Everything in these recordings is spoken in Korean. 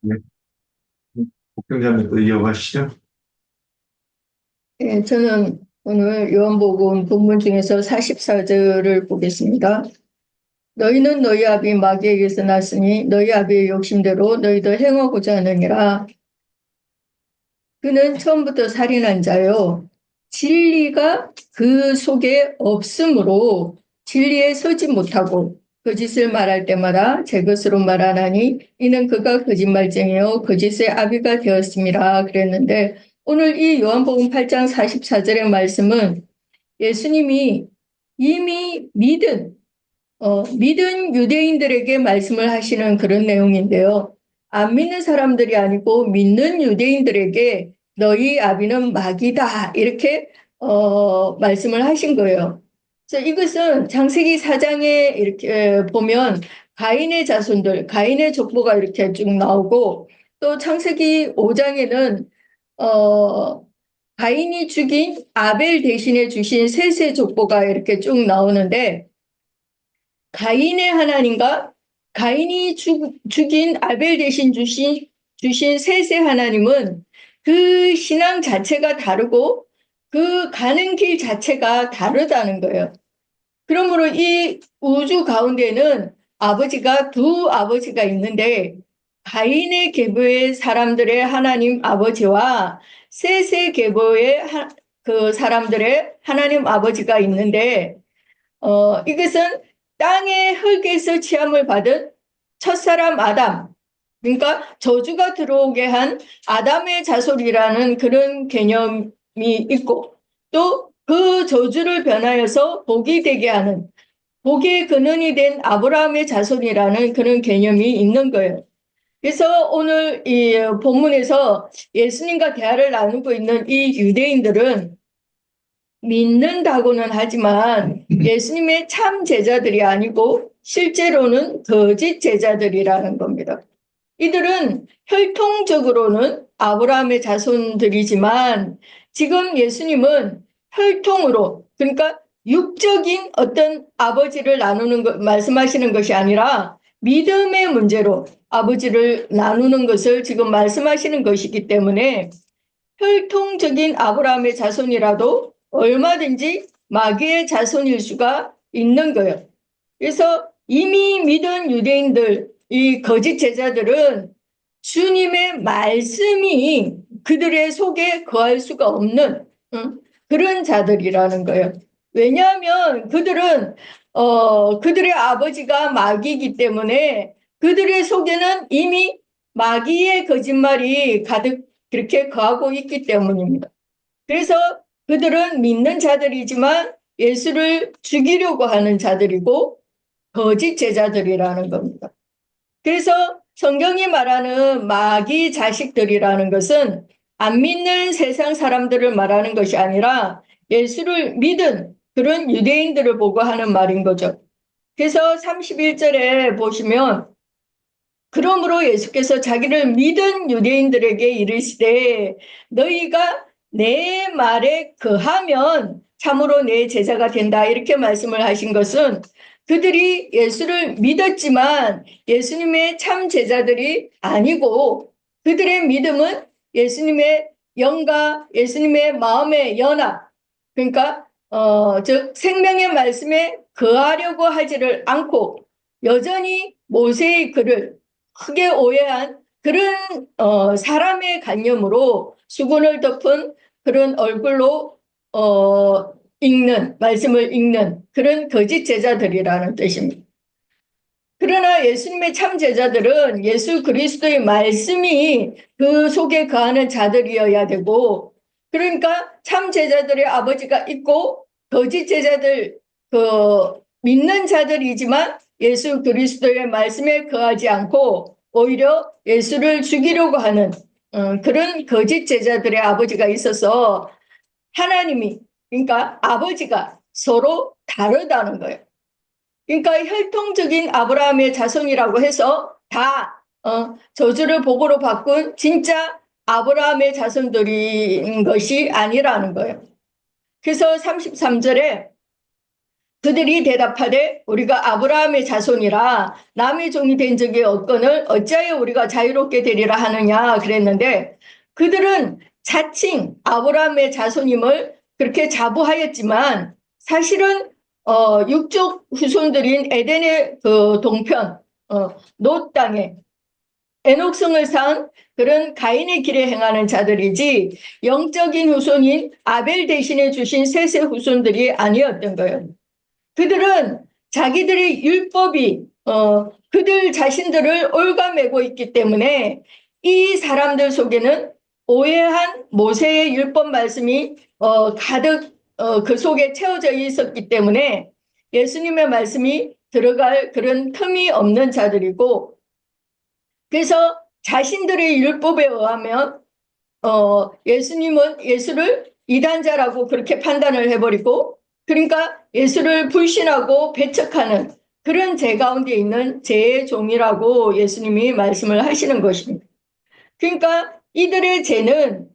네, 복병자님 또 이어가시죠. 예, 저는 오늘 요한복음 본문 중에서 44절을 보겠습니다. 너희는 너희 아비 마귀에게서 났으니 너희 아비의 욕심대로 너희도 행하고자 하느니라. 그는 처음부터 살인한 자요. 진리가 그 속에 없으므로 진리에 서지 못하고 거짓을 말할 때마다 제 것으로 말하나니 이는 그가 거짓말쟁이요 거짓의 아비가 되었습니다. 그랬는데 오늘 이 요한복음 8장 44절의 말씀은 예수님이 이미 믿은 유대인들에게 말씀을 하시는 그런 내용인데요. 안 믿는 사람들이 아니고 믿는 유대인들에게 너희 아비는 마귀다 이렇게 말씀을 하신 거예요. 그래서 이것은 창세기 4장에 이렇게 보면 가인의 자손들, 가인의 족보가 이렇게 쭉 나오고 또 창세기 5장에는 가인이 죽인 아벨 대신에 주신 셋의 족보가 이렇게 쭉 나오는데 가인의 하나님과 가인이 죽인 아벨 대신 주신 셋의 하나님은 그 신앙 자체가 다르고 그 가는 길 자체가 다르다는 거예요. 그러므로 이 우주 가운데는 아버지가 두 아버지가 있는데 가인의 계보의 사람들의 하나님 아버지와 셋의 계보의 그 사람들의 하나님 아버지가 있는데 이것은 땅의 흙에서 취함을 받은 첫사람 아담, 그러니까 저주가 들어오게 한 아담의 자손이라는 그런 개념이 있고 또 그 저주를 변하여서 복이 되게 하는 복의 근원이 된 아브라함의 자손이라는 그런 개념이 있는 거예요. 그래서 오늘 이 본문에서 예수님과 대화를 나누고 있는 이 유대인들은 믿는다고는 하지만 예수님의 참 제자들이 아니고 실제로는 거짓 제자들이라는 겁니다. 이들은 혈통적으로는 아브라함의 자손들이지만 지금 예수님은 혈통으로 그러니까 육적인 어떤 아버지를 나누는 것 말씀하시는 것이 아니라 믿음의 문제로 아버지를 나누는 것을 지금 말씀하시는 것이기 때문에 혈통적인 아브라함의 자손이라도 얼마든지 마귀의 자손일 수가 있는 거예요. 그래서 이미 믿은 유대인들, 이 거짓 제자들은 주님의 말씀이 그들의 속에 거할 수가 없는 그런 자들이라는 거예요. 왜냐하면 그들은 그들의 아버지가 마귀이기 때문에 그들의 속에는 이미 마귀의 거짓말이 가득 그렇게 거하고 있기 때문입니다. 그래서 그들은 믿는 자들이지만 예수를 죽이려고 하는 자들이고 거짓 제자들이라는 겁니다. 그래서 성경이 말하는 마귀 자식들이라는 것은 안 믿는 세상 사람들을 말하는 것이 아니라 예수를 믿은 그런 유대인들을 보고 하는 말인 거죠. 그래서 31절에 보시면 그러므로 예수께서 자기를 믿은 유대인들에게 이르시되 너희가 내 말에 거하면 참으로 내 제자가 된다 이렇게 말씀을 하신 것은 그들이 예수를 믿었지만 예수님의 참 제자들이 아니고 그들의 믿음은 예수님의 영과 예수님의 마음의 연합 그러니까 즉 생명의 말씀에 거하려고 하지를 않고 여전히 모세의 글을 크게 오해한 그런 사람의 관념으로 수건을 덮은 그런 얼굴로 읽는 말씀을 읽는 그런 거짓 제자들이라는 뜻입니다. 그러나 예수님의 참 제자들은 예수 그리스도의 말씀이 그 속에 거하는 자들이어야 되고 그러니까 참 제자들의 아버지가 있고 거짓 제자들 그 믿는 자들이지만 예수 그리스도의 말씀에 거하지 않고 오히려 예수를 죽이려고 하는 그런 거짓 제자들의 아버지가 있어서 하나님이 그러니까 아버지가 서로 다르다는 거예요. 그러니까 혈통적인 아브라함의 자손이라고 해서 다 저주를 복으로 바꾼 진짜 아브라함의 자손들인 것이 아니라는 거예요. 그래서 33절에 그들이 대답하되 우리가 아브라함의 자손이라 남의 종이 된 적이 없거늘 어찌하여 우리가 자유롭게 되리라 하느냐 그랬는데, 그들은 자칭 아브라함의 자손임을 그렇게 자부하였지만 사실은 육족 후손들인 에덴의 그 동편 놋 땅에 에녹성을 쌓은 그런 가인의 길에 행하는 자들이지 영적인 후손인 아벨 대신에 주신 셋의 후손들이 아니었던 거예요. 그들은 자기들의 율법이 그들 자신들을 올가매고 있기 때문에 이 사람들 속에는 오해한 모세의 율법 말씀이 가득 그 속에 채워져 있었기 때문에 예수님의 말씀이 들어갈 그런 틈이 없는 자들이고, 그래서 자신들의 율법에 의하면 예수를 이단자라고 그렇게 판단을 해버리고, 그러니까 예수를 불신하고 배척하는 그런 죄 가운데 있는 죄의 종이라고 예수님이 말씀을 하시는 것입니다. 그러니까 이들의 죄는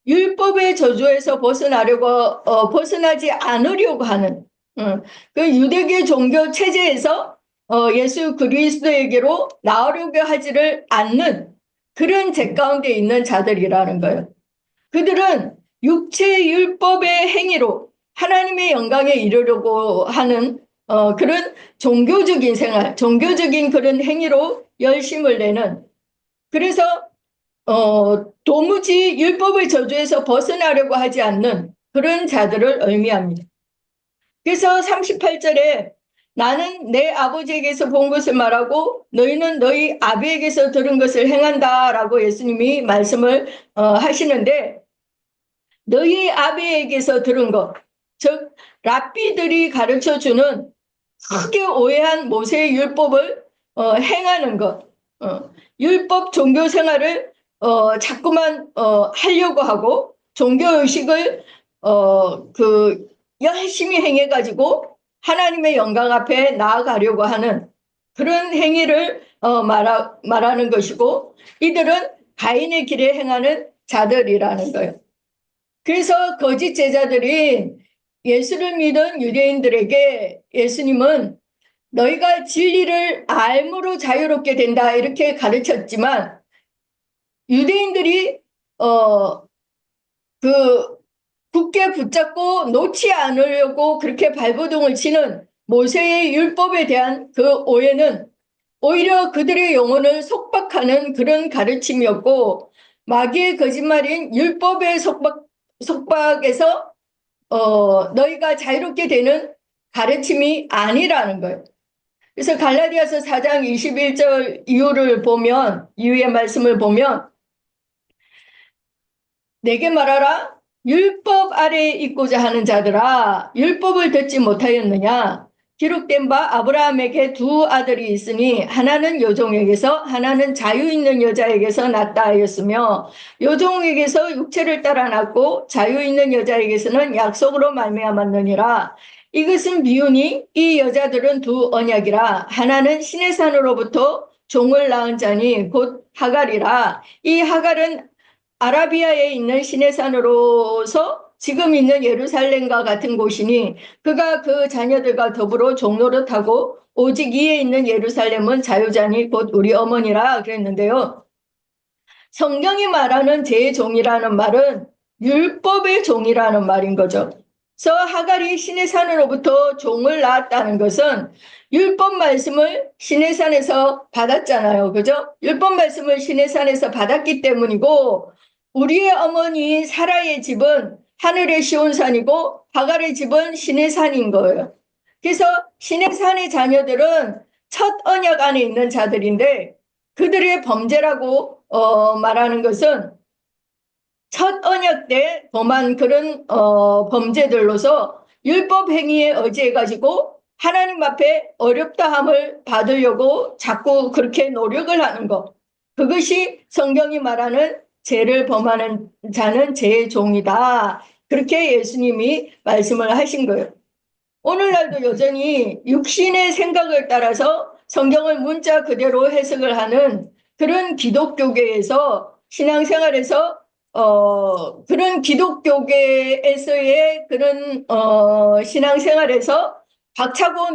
율법의 저주에서 벗어나지 않으려고 하는 그 유대계 종교 체제에서 예수 그리스도에게로 나오려고 하지를 않는 그런 죄 가운데 있는 자들이라는 거예요. 그들은 육체 율법의 행위로 하나님의 영광에 이르려고 하는 그런 종교적인 생활, 종교적인 그런 행위로 열심을 내는, 그래서 도무지 율법의 저주에서 벗어나려고 하지 않는 그런 자들을 의미합니다. 그래서 38절에 나는 내 아버지에게서 본 것을 말하고 너희는 너희 아비에게서 들은 것을 행한다라고 예수님이 말씀을 하시는데, 너희 아비에게서 들은 것, 즉 랍비들이 가르쳐주는 크게 오해한 모세의 율법을 행하는 것, 율법 종교 생활을 자꾸만 하려고 하고 종교의식을 열심히 행해가지고 하나님의 영광 앞에 나아가려고 하는 그런 행위를 말하는 것이고, 이들은 가인의 길에 행하는 자들이라는 거예요. 그래서 거짓 제자들인 예수를 믿은 유대인들에게 예수님은 너희가 진리를 알므로 자유롭게 된다 이렇게 가르쳤지만, 유대인들이 굳게 붙잡고 놓지 않으려고 그렇게 발버둥을 치는 모세의 율법에 대한 그 오해는 오히려 그들의 영혼을 속박하는 그런 가르침이었고, 마귀의 거짓말인 율법의 속박에서 너희가 자유롭게 되는 가르침이 아니라는 거예요. 그래서 갈라디아서 4장 21절 이후의 말씀을 보면 내게 말하라 율법 아래에 있고자 하는 자들아 율법을 듣지 못하였느냐. 기록된 바 아브라함에게 두 아들이 있으니 하나는 여종에게서 하나는 자유 있는 여자에게서 났다 하였으며 여종에게서 육체를 따라 났고 자유 있는 여자에게서는 약속으로 말미암았느니라. 이것은 비유니 이 여자들은 두 언약이라. 하나는 시내 산으로부터 종을 낳은 자니 곧 하갈이라. 이 하갈은 아라비아에 있는 시내산으로서 지금 있는 예루살렘과 같은 곳이니 그가 그 자녀들과 더불어 종노릇하고 오직 이에 있는 예루살렘은 자유자니 곧 우리 어머니라 그랬는데요. 성경이 말하는 제 종이라는 말은 율법의 종이라는 말인 거죠. 그래서 하갈이 시내산으로부터 종을 낳았다는 것은 율법 말씀을 시내산에서 받았잖아요. 그죠? 율법 말씀을 시내산에서 받았기 때문이고, 우리의 어머니 사라의 집은 하늘의 시온산이고 하갈의 집은 시내산인 거예요. 그래서 시내산의 자녀들은 첫 언약 안에 있는 자들인데, 그들의 범죄라고 말하는 것은 첫 언약 때 범한 그런 범죄들로서 율법 행위에 의지해가지고 하나님 앞에 어렵다함을 받으려고 자꾸 그렇게 노력을 하는 것, 그것이 성경이 말하는 죄를 범하는 자는 죄의 종이다. 그렇게 예수님이 말씀을 하신 거예요. 오늘날도 여전히 육신의 생각을 따라서 성경을 문자 그대로 해석을 하는 그런 기독교계에서 신앙생활에서 그런 기독교계에서의 그런 신앙생활에서 박차고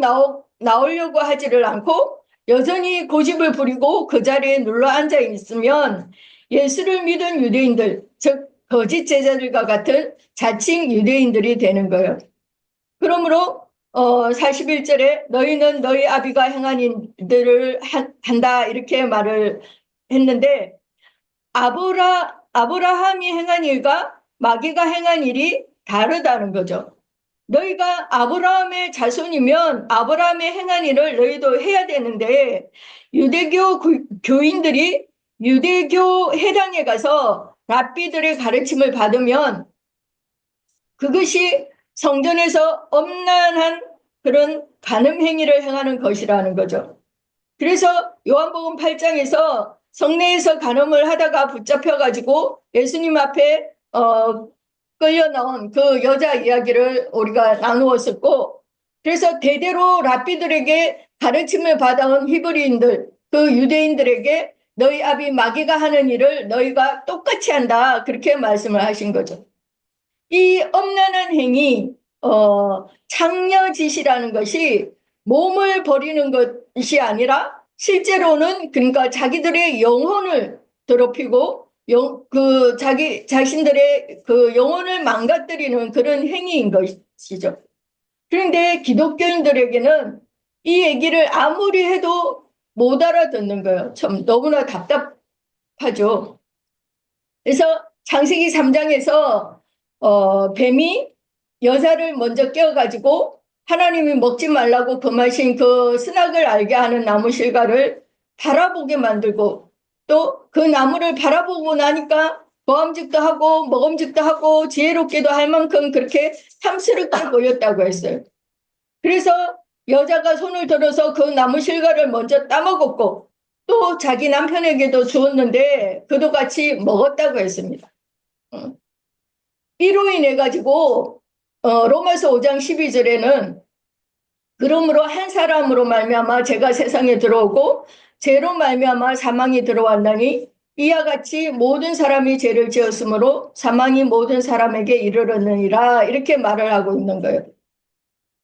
나오려고 하지를 않고 여전히 고집을 부리고 그 자리에 눌러 앉아 있으면 예수를 믿은 유대인들, 즉 거짓 제자들과 같은 자칭 유대인들이 되는 거예요. 그러므로 41절에 너희는 너희 아비가 행한 일들을 한다 이렇게 말을 했는데 아브라함이 행한 일과 마귀가 행한 일이 다르다는 거죠. 너희가 아브라함의 자손이면 아브라함의 행한 일을 너희도 해야 되는데 유대교 교인들이 유대교 회당에 가서 랍비들의 가르침을 받으면 그것이 성전에서 엄란한 그런 간음 행위를 행하는 것이라는 거죠. 그래서 요한복음 8장에서 성내에서 간음을 하다가 붙잡혀가지고 예수님 앞에 끌려 나온 그 여자 이야기를 우리가 나누었었고, 그래서 대대로 랍비들에게 가르침을 받아온 히브리인들, 그 유대인들에게 너희 아비 마귀가 하는 일을 너희가 똑같이 한다, 그렇게 말씀을 하신 거죠. 이 엄란한 행위, 창녀짓이라는 것이 몸을 버리는 것이 아니라 실제로는 그러니까 자기들의 영혼을 더럽히고 그 자신들의 그 영혼을 망가뜨리는 그런 행위인 것이죠. 그런데 기독교인들에게는 이 얘기를 아무리 해도 못 알아듣는 거예요. 참 너무나 답답하죠. 그래서 창세기 3장에서 뱀이 여자를 먼저 깨워가지고 하나님이 먹지 말라고 금하신 그 선악을 알게 하는 나무 실과를 바라보게 만들고 또 그 나무를 바라보고 나니까 보암직도 하고 먹음직도 하고 지혜롭게도 할 만큼 그렇게 탐스럽게 보였다고 했어요. 그래서 여자가 손을 들어서 그 나무 실과를 먼저 따먹었고 또 자기 남편에게도 주었는데 그도 같이 먹었다고 했습니다. 이로 인해 가지고 로마서 5장 12절에는 그러므로 한 사람으로 말미암아 죄가 세상에 들어오고 죄로 말미암아 사망이 들어왔나니 이와 같이 모든 사람이 죄를 지었으므로 사망이 모든 사람에게 이르렀느니라 이렇게 말을 하고 있는 거예요.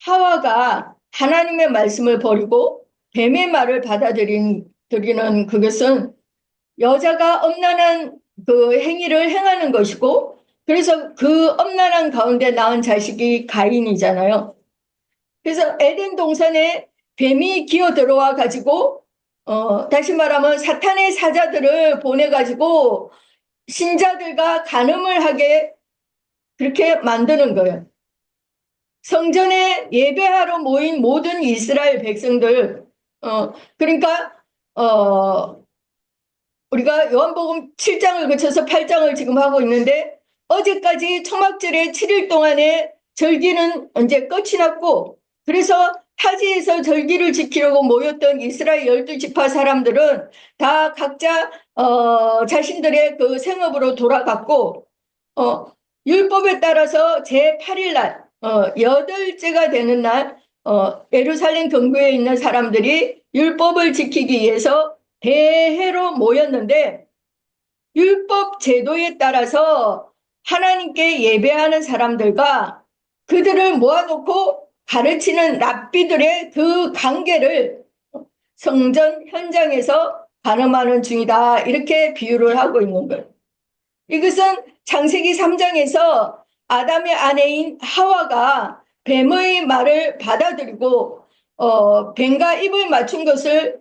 하와가 하나님의 말씀을 버리고 뱀의 말을 받아들이는 그것은 여자가 엄란한 그 행위를 행하는 것이고 그래서 그 엄란한 가운데 낳은 자식이 가인이잖아요. 그래서 에덴 동산에 뱀이 기어 들어와 가지고 다시 말하면 사탄의 사자들을 보내 가지고 신자들과 간음을 하게 그렇게 만드는 거예요. 성전에 예배하러 모인 모든 이스라엘 백성들 그러니까 우리가 요한복음 7장을 거쳐서 8장을 지금 하고 있는데 어제까지 초막절에 7일 동안의 절기는 이제 끝이 났고 그래서 타지에서 절기를 지키려고 모였던 이스라엘 12지파 사람들은 다 각자 자신들의 그 생업으로 돌아갔고 율법에 따라서 제8일 날 여덟째가 되는 날 예루살렘 경교에 있는 사람들이 율법을 지키기 위해서 대회로 모였는데 율법 제도에 따라서 하나님께 예배하는 사람들과 그들을 모아놓고 가르치는 랍비들의 그 관계를 성전 현장에서 가늠하는 중이다 이렇게 비유를 하고 있는 거예요. 이것은 창세기 3장에서 아담의 아내인 하와가 뱀의 말을 받아들이고 뱀과 입을 맞춘 것을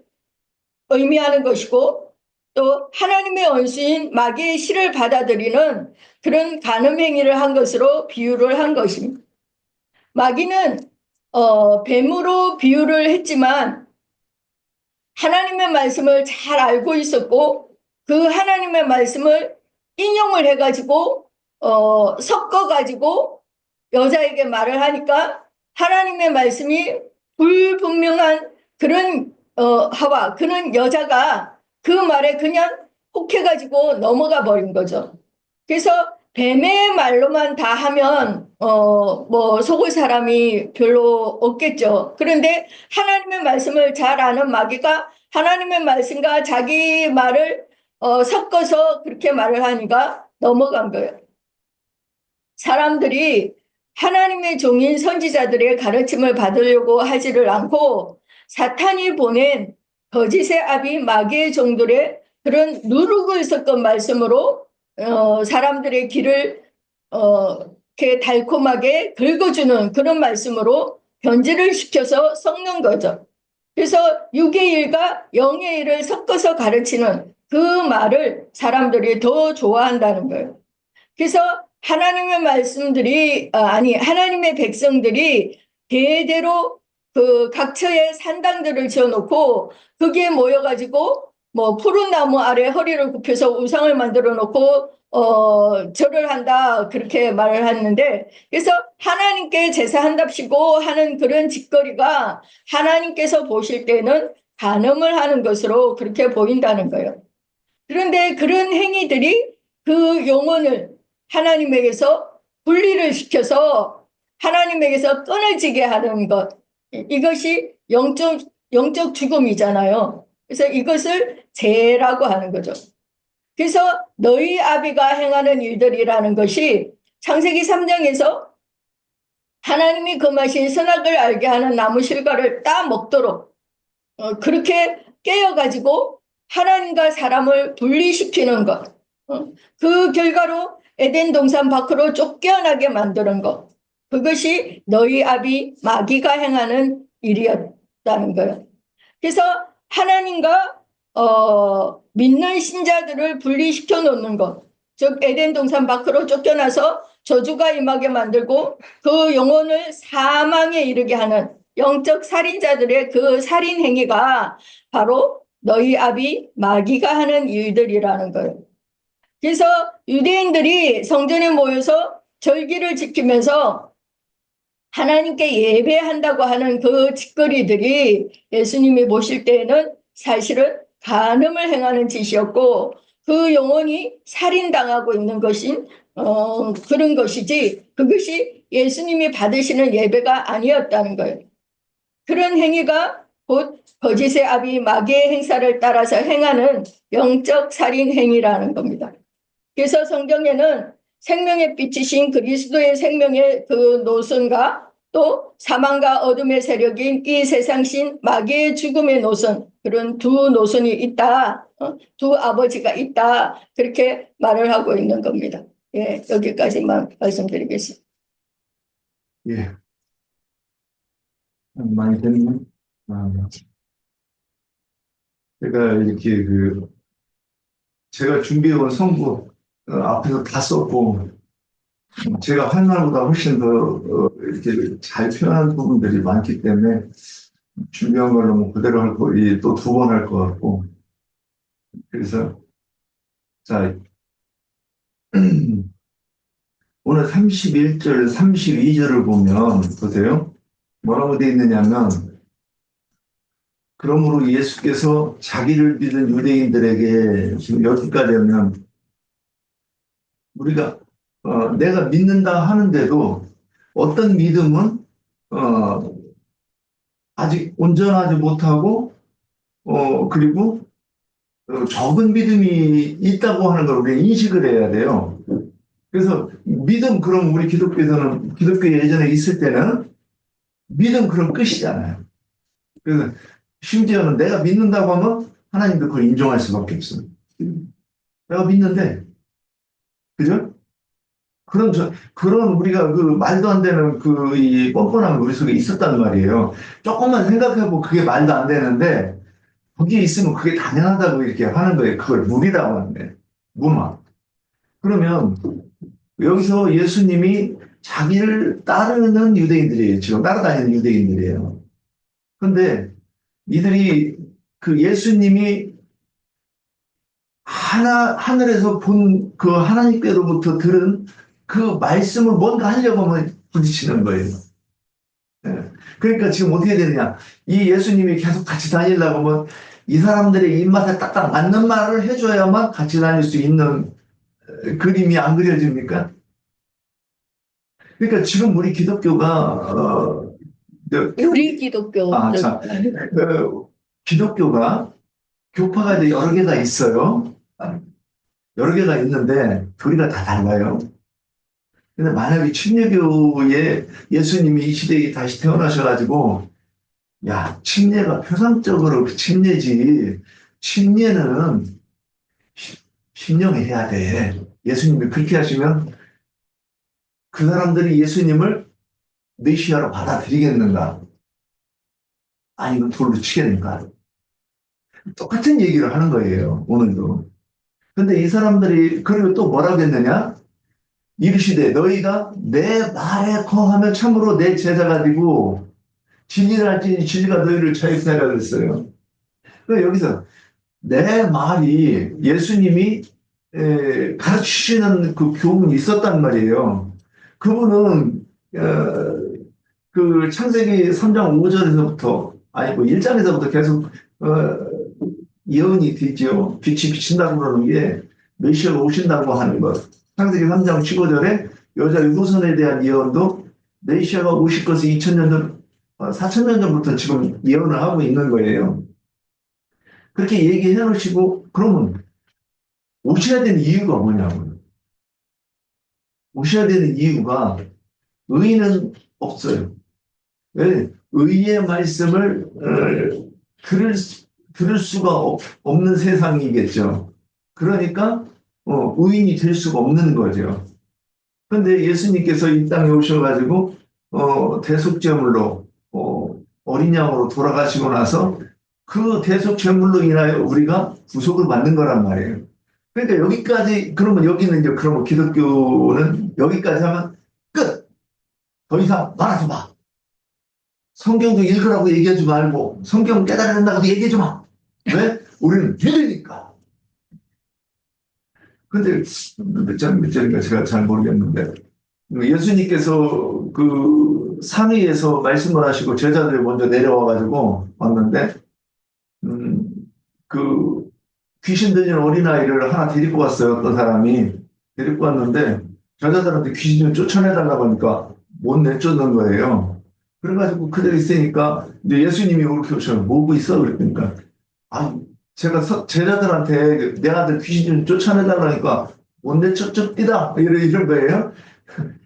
의미하는 것이고 또 하나님의 원수인 마귀의 실을 받아들이는 그런 간음 행위를 한 것으로 비유를 한 것입니다. 마귀는 뱀으로 비유를 했지만 하나님의 말씀을 잘 알고 있었고 그 하나님의 말씀을 인용을 해가지고 섞어가지고 여자에게 말을 하니까 하나님의 말씀이 불분명한 그런 하와 그런 여자가 그 말에 그냥 혹해가지고 넘어가 버린 거죠. 그래서 뱀의 말로만 다 하면 뭐 속을 사람이 별로 없겠죠. 그런데 하나님의 말씀을 잘 아는 마귀가 하나님의 말씀과 자기 말을 섞어서 그렇게 말을 하니까 넘어간 거예요. 사람들이 하나님의 종인 선지자들의 가르침을 받으려고 하지를 않고 사탄이 보낸 거짓의 아비 마귀의 종들의 그런 누룩을 섞은 말씀으로 사람들의 길을 이렇게 달콤하게 긁어주는 그런 말씀으로 변질을 시켜서 섞는 거죠. 그래서 육의 일과 영의 일을 섞어서 가르치는 그 말을 사람들이 더 좋아한다는 거예요. 그래서 하나님의 말씀들이 하나님의 백성들이 대대로 그 각처에 산당들을 지어놓고 거기에 모여가지고 뭐 푸른 나무 아래 허리를 굽혀서 우상을 만들어 놓고 절을 한다 그렇게 말을 하는데, 그래서 하나님께 제사한답시고 하는 그런 짓거리가 하나님께서 보실 때는 간음을 하는 것으로 그렇게 보인다는 거예요. 그런데 그런 행위들이 그 영혼을 하나님에게서 분리를 시켜서 하나님에게서 끊어지게 하는 것, 이것이 영적 죽음이잖아요. 그래서 이것을 죄라고 하는 거죠. 그래서 너희 아비가 행하는 일들이라는 것이 창세기 3장에서 하나님이 금하신 선악을 알게 하는 나무 실과를 따 먹도록 그렇게 깨어가지고 하나님과 사람을 분리시키는 것, 그 결과로 에덴 동산 밖으로 쫓겨나게 만드는 것, 그것이 너희 아비 마귀가 행하는 일이었다는 거예요. 그래서 하나님과 믿는 신자들을 분리시켜 놓는 것, 즉 에덴 동산 밖으로 쫓겨나서 저주가 임하게 만들고 그 영혼을 사망에 이르게 하는 영적 살인자들의 그 살인 행위가 바로 너희 아비 마귀가 하는 일들이라는 거예요. 그래서 유대인들이 성전에 모여서 절기를 지키면서 하나님께 예배한다고 하는 그 짓거리들이 예수님이 보실 때에는 사실은 간음을 행하는 짓이었고 그 영혼이 살인당하고 있는 것인 그런 것이지 그것이 예수님이 받으시는 예배가 아니었다는 거예요. 그런 행위가 곧 거짓의 아비 마귀의 행사를 따라서 행하는 영적 살인 행위라는 겁니다. 그래서 성경에는 생명의 빛이신 그리스도의 생명의 그 노선과 또 사망과 어둠의 세력인 이 세상신 마귀의 죽음의 노선, 그런 두 노선이 있다, 두 아버지가 있다, 그렇게 말을 하고 있는 겁니다. 예, 여기까지만 말씀드리겠습니다. 예, 많이 됐네. 제가 이렇게 제가 준비해온 성구 앞에서 다 썼고, 제가 한 날보다 훨씬 더 이렇게 잘 표현한 부분들이 많기 때문에 준비한 걸로 뭐 그대로 할 거, 또 두 번 할 것 같고, 그래서 자 오늘 31절, 32절을 보면 보세요. 뭐라고 되어 있느냐면, 그러므로 예수께서 자기를 믿은 유대인들에게 지금 여기까지 하면 우리가 내가 믿는다 하는데도 어떤 믿음은 아직 온전하지 못하고 그리고 적은 믿음이 있다고 하는 걸 우리가 인식을 해야 돼요. 그래서 믿음, 그럼 우리 기독교에서는, 기독교에 예전에 있을 때는 믿음 그럼 끝이잖아요. 그래서 심지어는 내가 믿는다고 하면 하나님도 그걸 인정할 수밖에 없어요. 내가 믿는데, 그죠? 그런 우리가 말도 안 되는 이 뻔뻔한 우리 속에 있었단 말이에요. 조금만 생각해보고 그게 말도 안 되는데, 거기에 있으면 그게 당연하다고 이렇게 하는 거예요. 그걸 무리라고 하는데, 무마. 그러면 여기서 예수님이 자기를 따르는 유대인들이에요. 지금 따라다니는 유대인들이에요. 근데 이들이 예수님이 하늘에서 본 그 하나님께로부터 들은 그 말씀을 뭔가 하려고 하면 부딪히는 거예요. 예. 그러니까 지금 어떻게 되느냐. 이 예수님이 계속 같이 다니려고 하면 이 사람들의 입맛에 딱딱 맞는 말을 해줘야만 같이 다닐 수 있는 그림이 안 그려집니까? 그러니까 지금 우리 기독교가 우리 기독교. 자, 기독교가 교파가 이제 여러 개가 있어요. 여러 개가 있는데 둘이가 다 달라요. 근데 만약에 침례교에 예수님이 이 시대에 다시 태어나셔가지고, 야, 침례가 표상적으로 침례지. 침례는 심령해야 돼. 예수님이 그렇게 하시면 그 사람들이 예수님을 메시아로 받아들이겠는가? 아니면 돌로 치겠는가? 똑같은 얘기를 하는 거예요, 오늘도. 근데 이 사람들이, 그리고 또 뭐라고 했느냐? 이르시되 너희가 내 말에 거하면 참으로 내 제자가 되고 진리를 할지니 진리가 너희를 자유케하라 그랬어요. 그러니까 여기서 내 말이 예수님이 가르치시는 그 교훈이 있었단 말이에요. 그분은 그 창세기 3장 5절에서부터 아니 뭐 1장에서부터 계속 예언이 되죠. 빛이 비친다고 그러는 게 메시아가 오신다고 하는 것. 창세기 3장 15절에 여자 유도선에 대한 예언도 메시아가 오실 것을 2000년 전, 4000년 전부터 지금 예언을 하고 있는 거예요. 그렇게 얘기해 놓으시고 그러면 오셔야 되는 이유가 뭐냐고요. 오셔야 되는 이유가 의의는 없어요. 왜? 의의 말씀을 들을 수가 없는 세상이겠죠. 그러니까 의인이 될 수가 없는 거죠. 그런데 예수님께서 이 땅에 오셔가지고 대속제물로 어린 양으로 돌아가시고 나서 그 대속제물로 인하여 우리가 구속을 받는 거란 말이에요. 그러니까 여기까지 그러면 여기는 이제 그러면 기독교는 여기까지 하면 끝. 더 이상 말하지 마. 성경도 읽으라고 얘기하지 말고 성경 깨달아야 된다고 얘기하지 마. 왜? 우리는 믿으니까. 근데 몇 절인가 제가 잘 모르겠는데 예수님께서 그 상위에서 말씀을 하시고 제자들이 먼저 내려와가지고 왔는데 그 귀신 들린 어린아이를 하나 데리고 왔어요. 어떤 사람이 데리고 왔는데 제자들한테 귀신 좀 쫓아내달라고 하니까 못 내쫓는 거예요. 그래가지고 그대로 있으니까 이제 예수님이 이렇게 오셔서 뭐고 있어? 그러니까 아 제가 제자들한테 내 아들 귀신 좀 쫓아내달라니까 못 내쫓읍니다. 이런 거예요.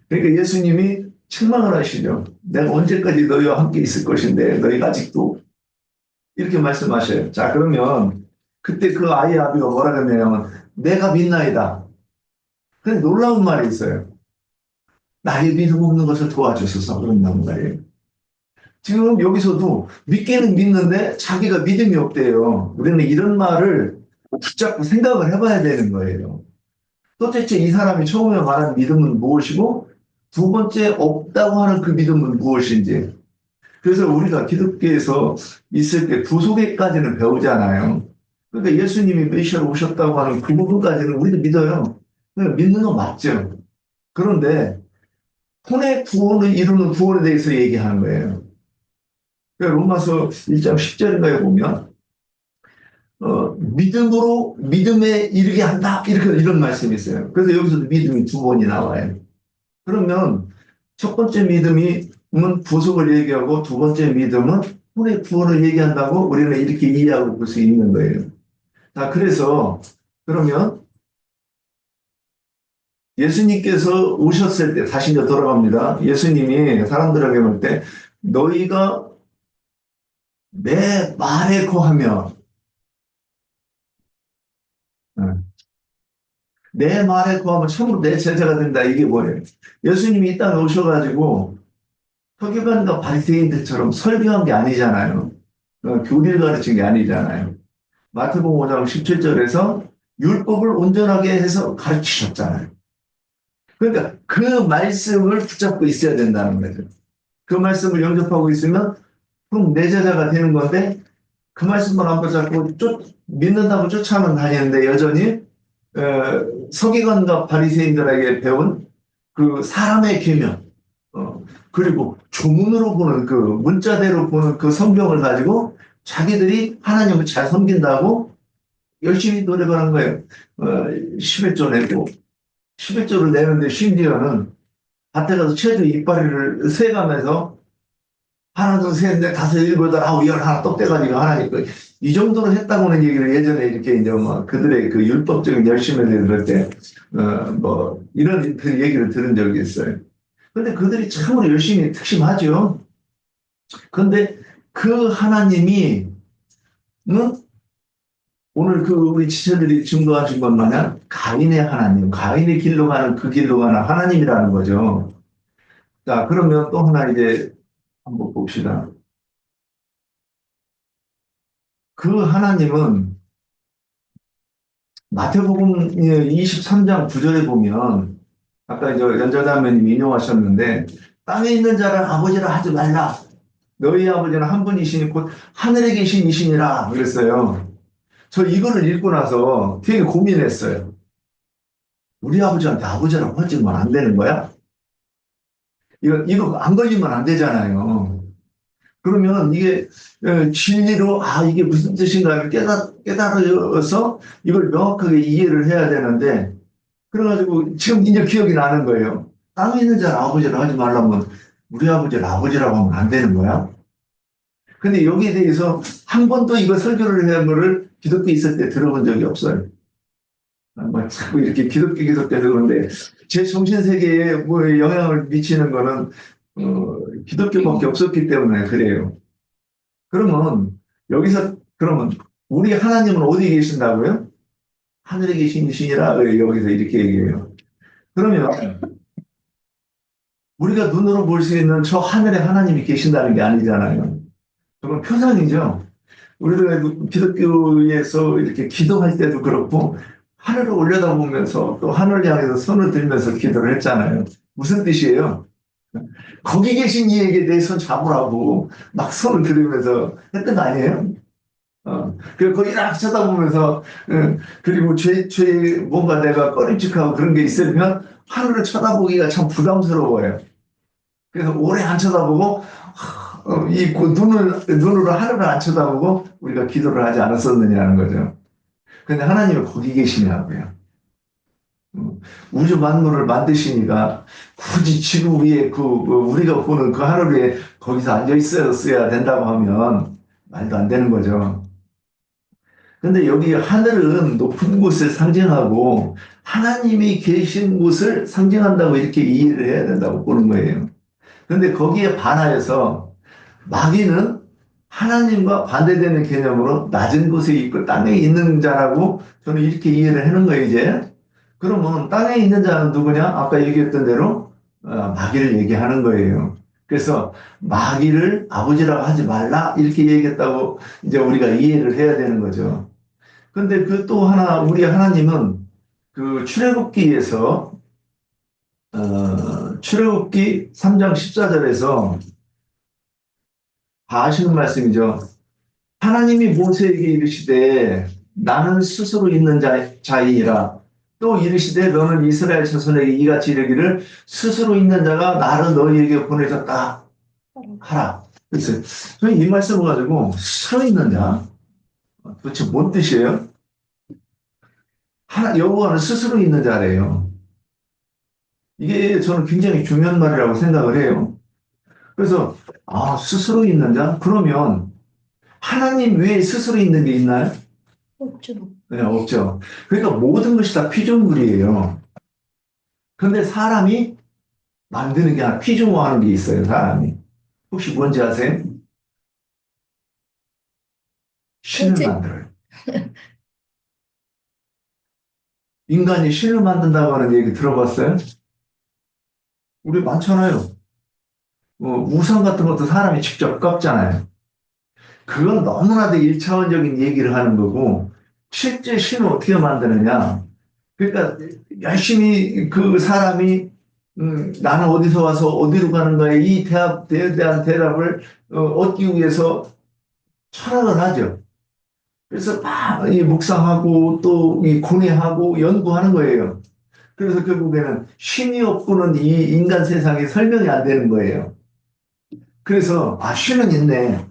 그러니까 예수님이 책망을 하시죠. 내가 언제까지 너희와 함께 있을 것인데 너희가 아직도 이렇게 말씀하셔요. 자 그러면 그때 그 아이의 아비가 뭐라 그랬냐면 내가 믿나이다. 근데 놀라운 말이 있어요. 나의 믿음 없는 것을 도와주소서 그런단 말이에요. 지금 여기서도 믿기는 믿는데 자기가 믿음이 없대요. 우리는 이런 말을 붙잡고 생각을 해봐야 되는 거예요. 도대체 이 사람이 처음에 말한 믿음은 무엇이고 두 번째 없다고 하는 그 믿음은 무엇인지. 그래서 우리가 기독교에서 있을 때 구속에까지는 배우잖아요. 그러니까 예수님이 메시아로 오셨다고 하는 그 부분까지는 우리도 믿어요. 그러니까 믿는 건 맞죠. 그런데 혼의 구원을 이루는 구원에 대해서 얘기하는 거예요. 그러니까 로마서 1장 10절인가에 보면 믿음으로 믿음에 이르게 한다 이렇게 이런 말씀이 있어요. 그래서 여기서도 믿음이 두 번이 나와요. 그러면 첫 번째 믿음이 구속을 얘기하고 두 번째 믿음은 혼의 구원을 얘기한다고 우리는 이렇게 이해하고 볼 수 있는 거예요. 자, 그래서 그러면 예수님께서 오셨을 때 다시 이제 돌아갑니다. 예수님이 사람들에게 볼 때 너희가 내 말에 거하면 내 말에 거하면 참으로 내 제자가 된다. 이게 뭐예요? 예수님이 이 땅에 오셔가지고 서기관과 바리새인들처럼 설교한 게 아니잖아요. 교리를 가르친 게 아니잖아요. 마태복음 5장 17절에서 율법을 온전하게 해서 가르치셨잖아요. 그러니까 그 말씀을 붙잡고 있어야 된다는 거죠. 그 말씀을 영접하고 있으면 그럼 내 제자가 되는 건데 그 말씀만 안 붙잡고 믿는다고 쫓아만 다니는데 여전히 서기관과 바리새인들에게 배운 그 사람의 계명 그리고 조문으로 보는 그 문자대로 보는 그 성경을 가지고 자기들이 하나님을 잘 섬긴다고 열심히 노력을 한 거예요. 10회 내고 10회조를 내는데 심지어는 밭에 가서 채도 이파리를 세가면서 하나, 둘, 셋, 넷, 다섯, 일곱, 여덟, 아홉, 열 하나 똑 떼가지고 하나님 이 정도로 했다고는 얘기를 예전에 이렇게 이제 뭐 그들의 그 율법적인 열심을 들을 때, 뭐 이런 그 얘기를 들은 적이 있어요. 근데 그들이 참으로 열심히 특심하죠. 근데 그 하나님이, 오늘 그 우리 지체들이 증거하신 것 마냥 가인의 하나님, 가인의 길로 가는 그 길로 가는 하나님이라는 거죠. 자, 그러면 또 하나 이제 한번 봅시다. 그 하나님은 마태복음 23장 9절에 보면 아까 이제 연자자매님 인용하셨는데 땅에 있는 자를 아버지라 하지 말라. 너희 아버지는 한 분이시니 곧 하늘에 계신 이시니라 그랬어요. 저 이거를 읽고 나서 되게 고민했어요. 우리 아버지한테 아버지라고 하지면 안 되는 거야? 이거 안 걸리면 안 되잖아요. 그러면 이게 진리로 이게 무슨 뜻인가를 깨달아서 이걸 명확하게 이해를 해야 되는데 그래가지고 지금 이제 기억이 나는 거예요. 땅에 있는 자를 아버지라고 하지 말라면 우리 아버지를 아버지라고 하면 안 되는 거야? 근데 여기에 대해서 한 번도 이거 설교를 한 거를 기독교 있을 때 들어본 적이 없어요. 뭐 자꾸 이렇게 기독교 그러는데 제 정신세계에 뭐 영향을 미치는 거는 기독교밖에 없었기 때문에 그래요. 그러면 여기서 그러면 우리 하나님은 어디 계신다고요? 하늘에 계신 신이라 여기서 이렇게 얘기해요. 그러면 우리가 눈으로 볼 수 있는 저 하늘에 하나님이 계신다는 게 아니잖아요. 그건 표상이죠. 우리도 기독교에서 이렇게 기도할 때도 그렇고 하늘을 올려다보면서 또 하늘을 향해서 손을 들면서 기도를 했잖아요. 무슨 뜻이에요? 거기 계신 이에게 내 손 잡으라고 막 손을 들으면서 했던 거 아니에요? 그리고 거기 딱 쳐다보면서, 그리고 뭔가 내가 꺼림칙하고 그런 게 있으면 하늘을 쳐다보기가 참 부담스러워요. 그래서 오래 안 쳐다보고, 눈으로 하늘을 안 쳐다보고 우리가 기도를 하지 않았었느냐는 거죠. 근데 하나님은 거기 계시냐고요. 우주 만물을 만드시니까 굳이 지구 위에 우리가 보는 그 하늘 위에 거기서 앉아 있어야 된다고 하면 말도 안 되는 거죠. 근데 여기 하늘은 높은 곳을 상징하고 하나님이 계신 곳을 상징한다고 이렇게 이해를 해야 된다고 보는 거예요. 근데 거기에 반하여서 마귀는 하나님과 반대되는 개념으로 낮은 곳에 있고 땅에 있는 자라고 저는 이렇게 이해를 하는 거예요, 이제. 그러면 땅에 있는 자는 누구냐? 아까 얘기했던 대로 마귀를 얘기하는 거예요. 그래서 마귀를 아버지라고 하지 말라 이렇게 얘기했다고 이제 우리가 이해를 해야 되는 거죠. 근데 그 또 하나 우리 하나님은 그 출애굽기에서 출애굽기 3장 14절에서 다 아시는 말씀이죠. 하나님이 모세에게 이르시되 나는 스스로 있는 자이니라. 또 이르시되 너는 이스라엘 자손에게 이같이 이르기를 스스로 있는 자가 나를 너희에게 보내셨다 하라. 그래서 저는 이 말씀을 가지고 스스로 있는 자 도대체 뭔 뜻이에요? 여호와는 스스로 있는 자래요. 이게 저는 굉장히 중요한 말이라고 생각을 해요. 그래서 스스로 있는 자? 그러면 하나님 외에 스스로 있는 게 있나요? 없죠. 네, 없죠. 그러니까 모든 것이 다 피조물이에요. 그런데 사람이 만드는 게 아니라 피조물하는 게 있어요, 사람이. 혹시 뭔지 아세요? 신을 만들어요. 인간이 신을 만든다고 하는 얘기 들어봤어요? 우리 많잖아요. 우상 같은 것도 사람이 직접 깎잖아요. 그건 너무나도 일차원적인 얘기를 하는 거고, 실제 신을 어떻게 만드느냐. 그러니까 열심히 그 사람이 나는 어디서 와서 어디로 가는가에 이 대에 대한 대답을 얻기 위해서 철학을 하죠. 그래서 막 묵상하고 또 고뇌하고 연구하는 거예요. 그래서 결국에는 신이 없고는 이 인간 세상이 설명이 안 되는 거예요. 그래서 신은 있네.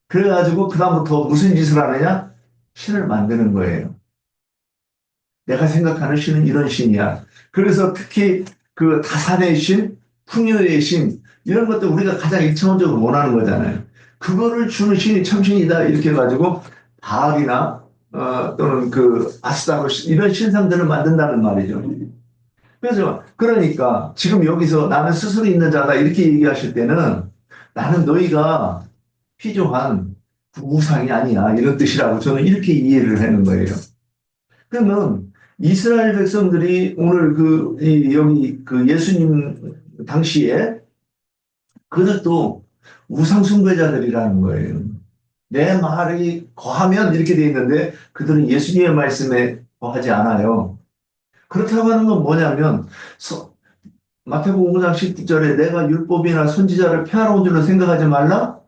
그래가지고 그다음부터 무슨 짓을 하느냐? 신을 만드는 거예요. 내가 생각하는 신은 이런 신이야. 그래서 특히 그 다산의 신, 풍요의 신, 이런 것도 우리가 가장 일차원적으로 원하는 거잖아요. 그거를 주는 신이 참신이다 이렇게 해가지고 바알이나 또는 그 아스타로 이런 신상들을 만든다는 말이죠. 그래서 그러니까 지금 여기서 나는 스스로 있는 자다 이렇게 얘기하실 때는 나는 너희가 피조한 그 우상이 아니야 이런 뜻이라고 저는 이렇게 이해를 하는 거예요. 그러면 이스라엘 백성들이 오늘 여기 그 예수님 당시에 그들도 우상 숭배자들이라는 거예요. 내 말이 거하면 이렇게 돼 있는데 그들은 예수님의 말씀에 거하지 않아요. 그렇다고 하는 건 뭐냐면 마태복음 5장 19절에 내가 율법이나 선지자를 폐하러 온 줄로 생각하지 말라.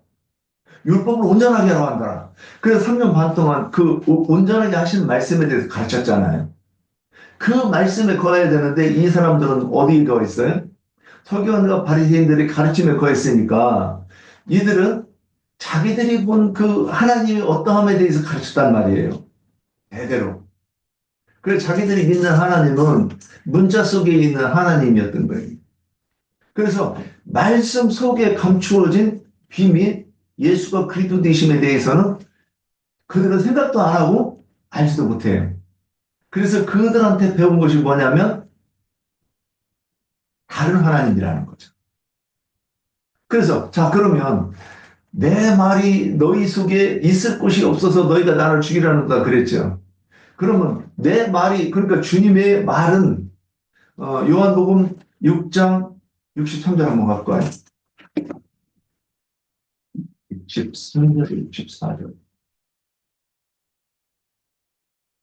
율법을 온전하게 하러 한다. 그래서 3년 반 동안 그 온전하게 하시는 말씀에 대해서 가르쳤잖아요. 그 말씀에 거해야 되는데 이 사람들은 어디에 거해 있어요? 서기관과 바리새인들이 가르침에 거했으니까 이들은 자기들이 본 그 하나님의 어떠함에 대해서 가르쳤단 말이에요. 대대로. 그래서 자기들이 믿는 하나님은 문자 속에 있는 하나님이었던 거예요. 그래서 말씀 속에 감추어진 비밀, 예수가 그리스도 되심에 대해서는 그들은 생각도 안 하고 알지도 못해요. 그래서 그들한테 배운 것이 뭐냐면 다른 하나님이라는 거죠. 그래서 자 그러면 내 말이 너희 속에 있을 곳이 없어서 너희가 나를 죽이려는다 그랬죠. 그러면 내 말이 그러니까 주님의 말은 요한복음 6장 63절 한번 갖고 와요. 63절, 64절.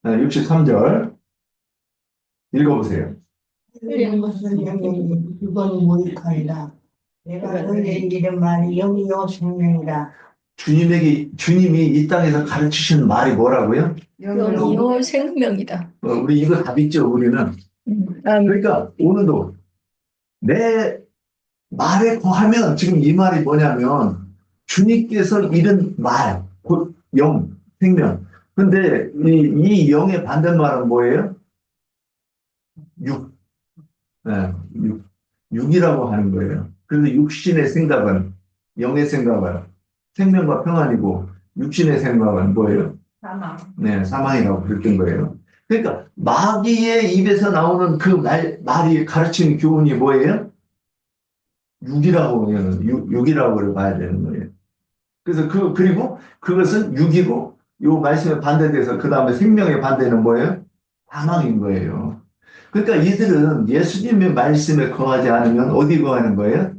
63절 읽어보세요. 틀린 것은 영영이 그건 무익하리라. 내가 너희에게 이른 말이 영이요 생명이라. 주님이 이 땅에서 가르치신 말이 뭐라고요? 영이요 생명이다. 우리 이거 다 믿죠, 우리는. 그러니까 오늘도 내 말에 거하면 지금 이 말이 뭐냐면 주님께서 이른 말, 곧 영, 생명. 근데 이 영의 반대말은 뭐예요? 육. 네, 육이라고 하는 거예요. 그래서 육신의 생각은, 영의 생각은 생명과 평안이고 육신의 생각은 뭐예요? 사망. 네, 사망이라고 그랬던 거예요. 그러니까 마귀의 입에서 나오는 그 말이 가르치는 교훈이 뭐예요? 육이라고 봐야 되는 거예요. 그래서 그리고 그것은 육이고 요 말씀에 반대돼서 그 다음에 생명의 반대는 뭐예요? 사망인 거예요. 그러니까 이들은 예수님의 말씀에 거하지 않으면 어디 거하는 거예요?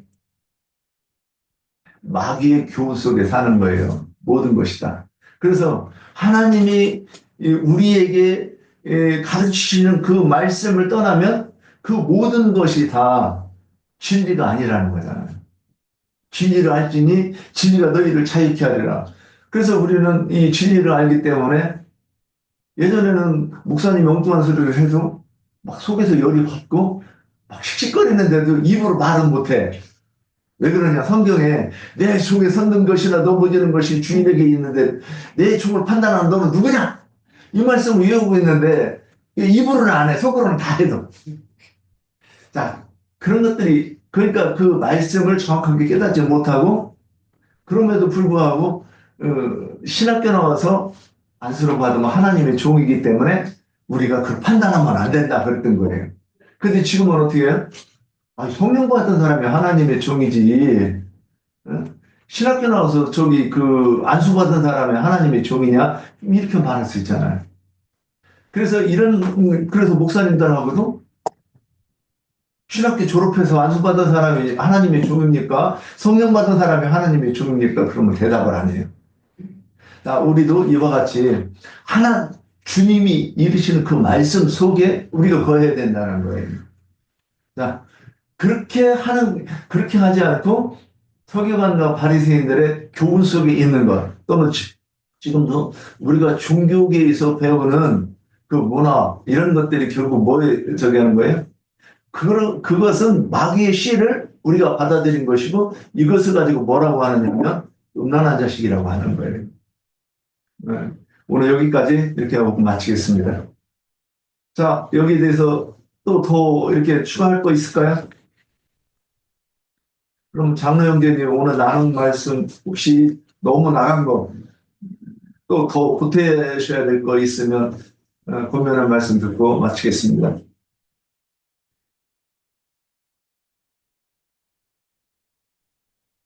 마귀의 교훈 속에 사는 거예요. 모든 것이다. 그래서 하나님이 우리에게 가르치시는 그 말씀을 떠나면 그 모든 것이 다 진리가 아니라는 거잖아요. 진리를 알지니 진리가 너희를 자유케 하리라. 그래서 우리는 이 진리를 알기 때문에 예전에는 목사님이 엉뚱한 소리를 해도 막 속에서 열이 받고 막 씩씩거리는데도 입으로 말은 못해. 왜 그러냐? 성경에 내 속에 섰는 것이나 넘어지는 것이 주인에게 있는데 내 총을 판단하는 너는 누구냐? 이 말씀을 외우고 있는데 입으로는 안 해. 속으로는 다 해도. 자, 그런 것들이 그러니까 그 말씀을 정확하게 깨닫지 못하고 그럼에도 불구하고 신학교 나와서 안수를 받으면 하나님의 종이기 때문에 우리가 그 판단하면 안 된다 그랬던 거예요. 근데 지금은 어떻게 해요? 성령 받은 사람이 하나님의 종이지. 신학교 나와서 안수 받은 사람이 하나님의 종이냐? 이렇게 말할 수 있잖아요. 그래서 그래서 목사님들하고도 신학교 졸업해서 안수 받은 사람이 하나님의 종입니까? 성령 받은 사람이 하나님의 종입니까? 그러면 대답을 안 해요. 자, 우리도 이와 같이 주님이 이르시는 그 말씀 속에 우리가 거해야 된다는 거예요. 자, 그렇게 하지 않고 서기관과 바리새인들의 교훈 속에 있는 것, 또는 지금도 우리가 종교계에서 배우는 그 문화, 이런 것들이 결국 뭐에 하는 거예요? 그것은 마귀의 씨를 우리가 받아들인 것이고, 이것을 가지고 뭐라고 하느냐면, 음란한 자식이라고 하는 거예요. 네. 오늘 여기까지 이렇게 하고 마치겠습니다. 자, 여기에 대해서 또 더 이렇게 추가할 거 있을까요? 그럼 장로 형제님 오늘 나눈 말씀 혹시 너무 나간 거 또 더 보태셔야 될 거 있으면 권면할 말씀 듣고 마치겠습니다.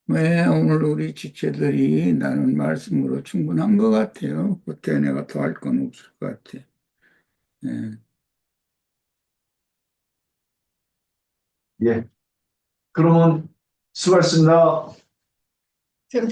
네, 오늘 우리 지체들이 나눈 말씀으로 충분한 것 같아요. 그때 내가 더 할 건 없을 것 같아. 예. 예. 그러면 수고하셨습니다.